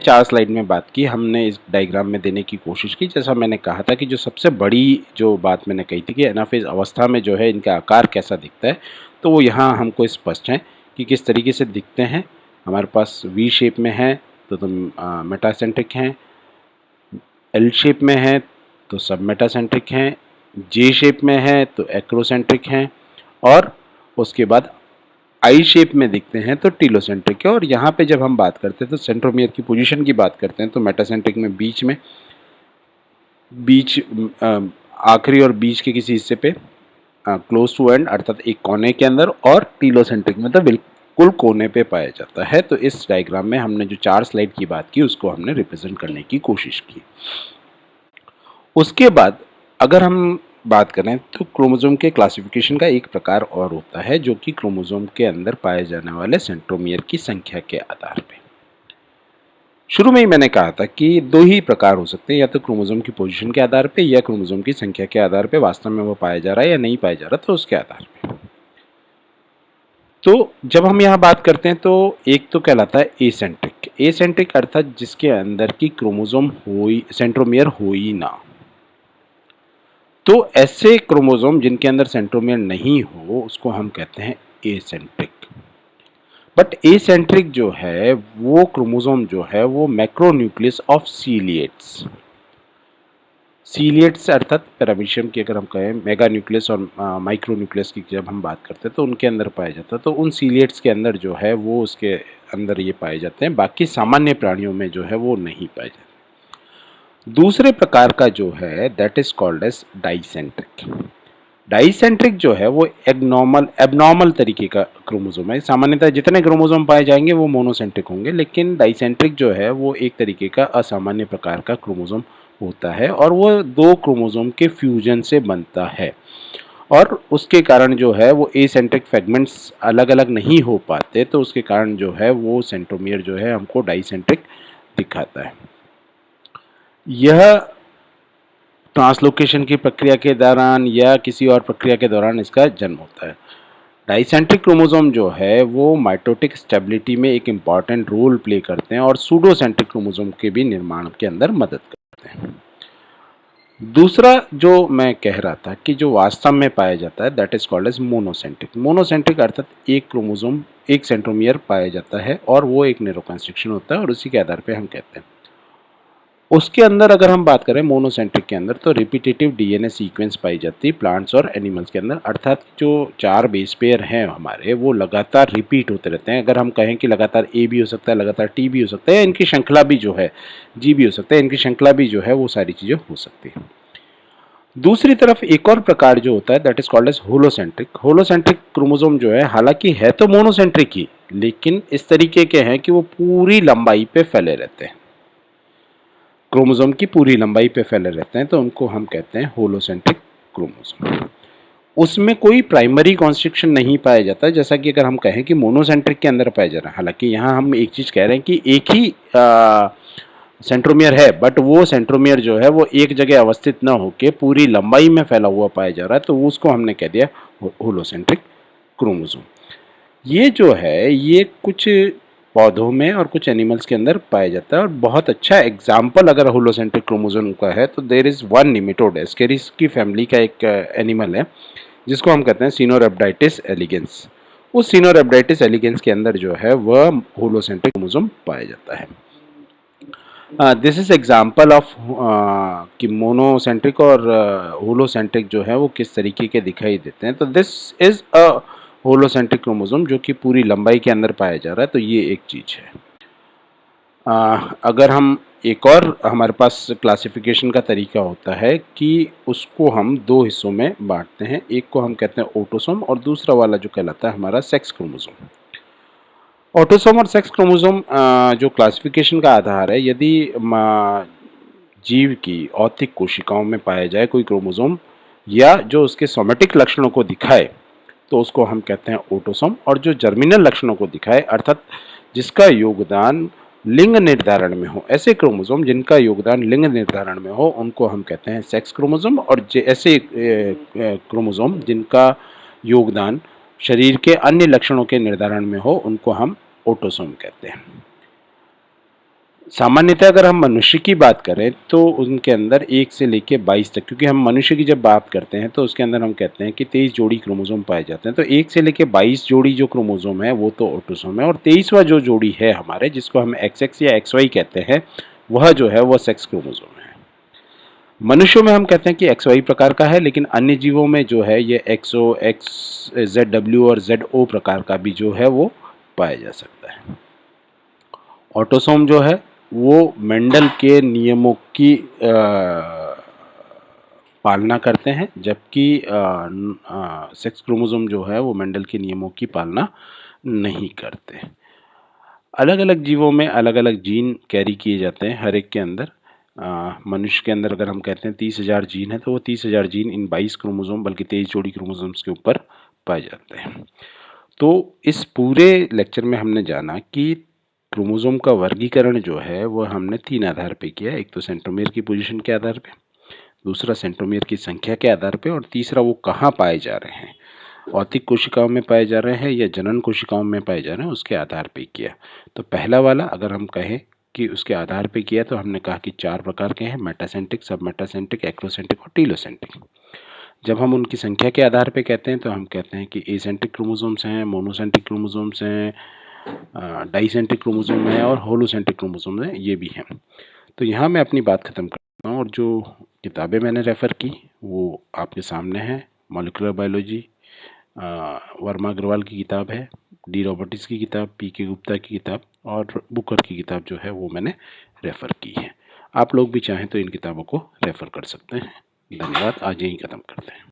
4 slide में बात की, हमने इस डायग्राम में देने की कोशिश की। जैसा मैंने कहा था कि जो सबसे बड़ी जो बात मैंने कही थी कि एनाफेज अवस्था में जो है इनका आकार कैसा दिखता है, तो वो यहाँ हमको स्पष्ट है कि किस तरीके से दिखते हैं। हमारे पास वी शेप में है तो मेटासेंट्रिक हैं, एल शेप में है तो सब मेटासेंट्रिक हैं, जे शेप में है तो एक्रोसेंट्रिक हैं, और उसके बाद आई शेप में दिखते हैं तो टीलोसेंट्रिक है। और यहाँ पे जब हम बात करते हैं तो सेंट्रोमियर की पोजीशन की बात करते हैं तो मेटासेंट्रिक में बीच आखिरी और बीच के किसी हिस्से पे क्लोज टू एंड अर्थात एक कोने के अंदर, और टीलोसेंट्रिक में तो बिल्कुल कोने पे पाया जाता है। तो इस डायग्राम में हमने जो 4 स्लाइड की बात की उसको हमने रिप्रेजेंट करने की कोशिश की। उसके बाद अगर हम बात करें तो क्रोमोसोम के क्लासिफिकेशन का एक प्रकार और होता है जो कि क्रोमोसोम के अंदर पाए जाने वाले सेंट्रोमियर की संख्या के आधार पे। शुरू में ही मैंने कहा था कि 2 ही प्रकार हो सकते हैं, या तो क्रोमोसोम की पोजीशन के आधार पे या क्रोमोसोम की संख्या के आधार पे वास्तव में वो पाया जा रहा है या नहीं पाया जा रहा, तो उसके आधार पे। तो जब हम यहाँ बात करते हैं तो एक तो कहलाता है एसेंट्रिक। एसेंट्रिक अर्थात जिसके अंदर की क्रोमोसोम सेंट्रोमियर हो ही ना। तो ऐसे क्रोमोसोम जिनके अंदर सेंट्रोमियर नहीं हो उसको हम कहते हैं एसेंट्रिक। बट एसेंट्रिक जो है वो क्रोमोसोम जो है वो मैक्रोन्यूक्लियस ऑफ सीलिएट्स अर्थात पैरामीशियम की अगर हम कहें मेगा न्यूक्लियस और माइक्रो न्यूक्लियस की जब हम बात करते हैं तो उनके अंदर पाया जाता है। तो उन सीलिएट्स के अंदर जो है वो उसके अंदर ये पाए जाते हैं, बाकी सामान्य प्राणियों में जो है वो नहीं पाए जाते। दूसरे प्रकार का जो है दैट इज कॉल्ड एज डाइसेंट्रिक। डाइसेंट्रिक जो है वो एबनॉर्मल तरीके का क्रोमोसोम है। सामान्यतः जितने क्रोमोसोम पाए जाएंगे वो मोनोसेंट्रिक होंगे, लेकिन डाइसेंट्रिक जो है वो एक तरीके का असामान्य प्रकार का क्रोमोसोम होता है और वो 2 क्रोमोसोम के फ्यूजन से बनता है, और उसके कारण जो है वो एसेंट्रिक फ्रेगमेंट्स अलग अलग नहीं हो पाते, तो उसके कारण जो है वो सेंट्रोमियर जो है हमको डाइसेंट्रिक दिखाता है। यह ट्रांसलोकेशन की प्रक्रिया के दौरान या किसी और प्रक्रिया के दौरान इसका जन्म होता है। डाइसेंट्रिक क्रोमोसोम जो है वो माइटोटिक स्टेबिलिटी में एक इम्पॉर्टेंट रोल प्ले करते हैं और सूडोसेंट्रिक क्रोमोसोम के भी निर्माण के अंदर मदद करते हैं। दूसरा जो मैं कह रहा था कि जो वास्तव में पाया जाता है that is called as monocentric. Monocentric अर्थात एक क्रोमोसोम एक सेंट्रोमियर पाया जाता है और वो एक न्यूरोकंस्ट्रक्शन होता है और उसी के आधार पे हम कहते हैं। उसके अंदर अगर हम बात करें मोनोसेंट्रिक के अंदर तो रिपीटेटिव डीएनए सीक्वेंस पाई जाती है प्लांट्स और एनिमल्स के अंदर, अर्थात जो 4 बेस पेयर हैं हमारे वो लगातार रिपीट होते रहते हैं। अगर हम कहें कि लगातार ए भी हो सकता है, लगातार टी भी हो सकता है, या इनकी श्रृंखला भी जो है जी भी हो सकता है, इनकी श्रृंखला भी जो है वो सारी चीज़ें हो सकती है। दूसरी तरफ एक और प्रकार जो होता है that is called as holocentric. Holocentric chromosome जो है हालांकि है तो मोनोसेंट्रिक ही, लेकिन इस तरीके के हैं कि वो पूरी लंबाई पे फैले रहते हैं, क्रोमोसोम की पूरी लंबाई पे फैले रहते हैं, तो उनको हम कहते हैं होलोसेंट्रिक क्रोमोसोम। उसमें कोई प्राइमरी कॉन्स्ट्रिक्शन नहीं पाया जाता, जैसा कि अगर हम कहें कि मोनोसेंट्रिक के अंदर पाया जा रहा है। हालांकि यहाँ हम एक चीज कह रहे हैं कि एक ही सेंट्रोमियर है, बट वो सेंट्रोमियर जो है वो एक जगह अवस्थित न होकर पूरी लंबाई में फैला हुआ पाया जा रहा है, तो उसको हमने कह दिया होलोसेंट्रिक क्रोमोसोम। ये जो है ये कुछ पौधों में और कुछ एनिमल्स के अंदर पाया जाता है, और बहुत अच्छा एग्जाम्पल अगर होलोसेंट्रिक क्रोमोसोम का है तो there is one nematode, ascaris की फैमिली का एक एनिमल है जिसको हम कहते हैं सिनोरेप्टाइटिस एलिगेंस। उस सिनोरेप्टाइटिस एलिगेंस के अंदर जो है वह होलोसेंट्रिक क्रोमोसोम पाया जाता है। दिस इज एग्जाम्पल ऑफ कि मोनोसेंट्रिक और होलोसेंट्रिक जो है वो किस तरीके के दिखाई देते हैं। तो दिस इज अ होलोसेंट्रिक क्रोमोसोम जो कि पूरी लंबाई के अंदर पाया जा रहा है, तो ये एक चीज है। अगर हम एक और हमारे पास क्लासिफिकेशन का तरीका होता है कि उसको हम 2 हिस्सों में बांटते हैं, एक को हम कहते हैं ऑटोसोम और दूसरा वाला जो कहलाता है हमारा सेक्स क्रोमोसोम। ऑटोसोम और सेक्स क्रोमोसोम जो क्लासिफिकेशन का आधार है, यदि जीव की औतिक कोशिकाओं में पाया जाए कोई क्रोमोसोम या जो उसके सोमेटिक लक्षणों को दिखाए तो उसको हम कहते हैं ऑटोसोम, और जो जर्मिनल लक्षणों को दिखाए अर्थात जिसका योगदान लिंग निर्धारण में हो, ऐसे क्रोमोसोम जिनका योगदान लिंग निर्धारण में हो उनको हम कहते हैं सेक्स क्रोमोसोम, और ऐसे क्रोमोसोम जिनका योगदान शरीर के अन्य लक्षणों के निर्धारण में हो उनको हम ऑटोसोम कहते हैं। सामान्यतः अगर हम मनुष्य की बात करें तो उनके अंदर 1 से लेके 22 तक, क्योंकि हम मनुष्य की जब बात करते हैं तो उसके अंदर हम कहते हैं कि 23 जोड़ी क्रोमोसोम पाए जाते हैं। तो 1 से लेके 22 जोड़ी जो क्रोमोसोम है वो तो ऑटोसोम है, और 23वां जो जोड़ी है हमारे, जिसको हम XX या XY कहते हैं, वह जो है वह सेक्स क्रोमोसोम है। मनुष्यों में हम कहते हैं कि XY प्रकार का है, लेकिन अन्य जीवों में जो है ये XO, ZW और ZO प्रकार का भी जो है वो पाया जा सकता है। ऑटोसोम जो है वो मेंडल के नियमों की पालना करते हैं, जबकि सेक्स क्रोमोसोम जो है वो मेंडल के नियमों की पालना नहीं करते। अलग अलग जीवों में अलग अलग जीन कैरी किए जाते हैं हर एक के अंदर। मनुष्य के अंदर अगर हम कहते हैं 30,000 जीन है, तो वो 30,000 जीन इन 22 क्रोमोसोम बल्कि 23 जोड़ी क्रोमोसोम्स के ऊपर पाए जाते हैं। तो इस पूरे लेक्चर में हमने जाना कि क्रोमोसोम का वर्गीकरण जो है वो हमने 3 आधार पे किया। एक तो सेंट्रोमियर की पोजीशन के आधार पे, दूसरा सेंट्रोमियर की संख्या के आधार पे, और तीसरा वो कहाँ पाए जा रहे हैं, औतिक कोशिकाओं में पाए जा रहे हैं या जनन कोशिकाओं में पाए जा रहे हैं, उसके आधार पे किया। तो पहला वाला अगर हम कहें कि उसके आधार पे किया, तो हमने कहा कि 4 प्रकार के हैं: मेटासेंट्रिक, सब मेटासेंट्रिक, एक्रोसेंट्रिक और टीलोसेंट्रिक। जब हम उनकी संख्या के आधार पे कहते हैं तो हम कहते हैं कि एसेंट्रिक क्रोमोसोम्स हैं, मोनोसेंट्रिक क्रोमोसोम्स हैं, डाइसेंट्रिक क्रोमोसोम है और होलोसेंट्रिक क्रोमोसोम है, ये भी हैं। तो यहाँ मैं अपनी बात ख़त्म करता हूँ, और जो किताबें मैंने रेफ़र की वो आपके सामने हैं। मॉलिक्यूलर बायोलॉजी वर्मा अग्रवाल की किताब है, डी रॉबर्टिस की किताब, PK गुप्ता की किताब और बुकर की किताब जो है वो मैंने रेफ़र की है। आप लोग भी चाहें तो इन किताबों को रेफ़र कर सकते हैं। धन्यवाद। आज यहीं ख़त्म करते हैं।